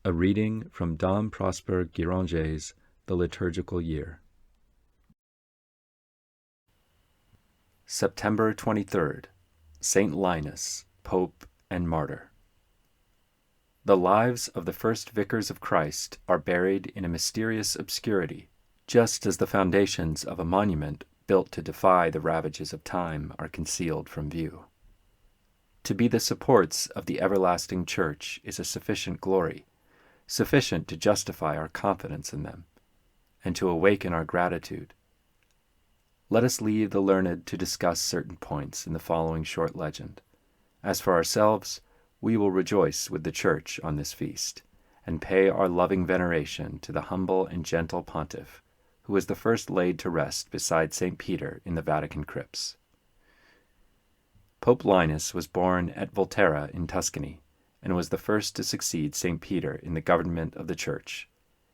A reading from Dom Prosper Guéranger's The Liturgical Year. September 23rd, Saint Linus, Pope and Martyr. The lives of the first vicars of Christ are buried in a mysterious obscurity, just as the foundations of a monument built to defy the ravages of time are concealed from view. To be the supports of the everlasting Church is a sufficient glory, sufficient to justify our confidence in them, and to awaken our gratitude. Let us leave the learned to discuss certain points in the following short legend. As for ourselves, we will rejoice with the Church on this feast, and pay our loving veneration to the humble and gentle pontiff, who was the first laid to rest beside St. Peter in the Vatican crypts. Pope Linus was born at Volterra in Tuscany, and was the first to succeed St. Peter in the government of the Church.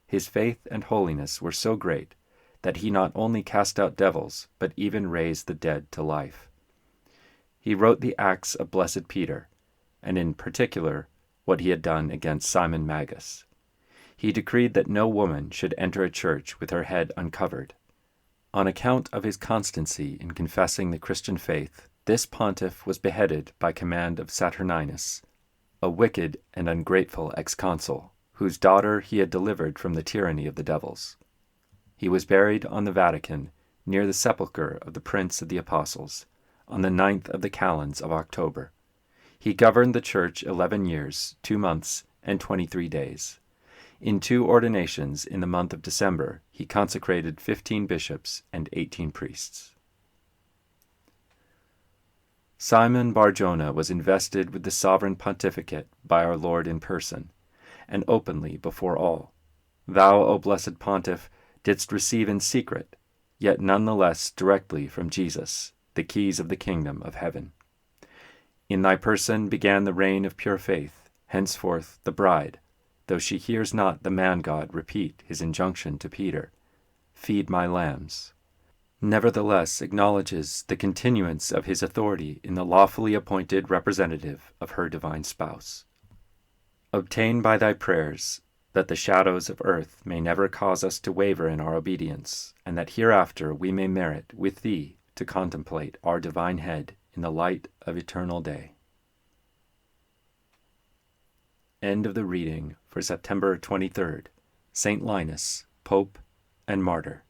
His faith and holiness were so great that he not only cast out devils, but even raised the dead to life. He wrote the Acts of Blessed Peter, and in particular what he had done against Simon Magus. He decreed that no woman should enter a church with her head uncovered. On account of his constancy in confessing the Christian faith, this pontiff was beheaded by command of Saturninus, a wicked and ungrateful ex-consul, whose daughter he had delivered from the tyranny of the devils. He was buried on the Vatican, near the sepulchre of the Prince of the Apostles, on the 9th of the calends of October. He governed the Church 11 years, 2 months, and 23 days. In 2 ordinations in the month of December, he consecrated 15 bishops and 18 priests. Simon Barjona was invested with the sovereign pontificate by our Lord in person, and openly before all. Thou, O blessed pontiff, didst receive in secret, yet none the less directly from Jesus, the keys of the kingdom of heaven. In thy person began the reign of pure faith, henceforth the bride, though she hears not the man-God repeat his injunction to Peter, "Feed my lambs," nevertheless acknowledges the continuance of his authority in the lawfully appointed representative of her divine spouse. Obtain by thy prayers that the shadows of earth may never cause us to waver in our obedience, and that hereafter we may merit with thee to contemplate our divine head in the light of eternal day. End of the reading for September 23rd, Saint Linus, Pope and Martyr.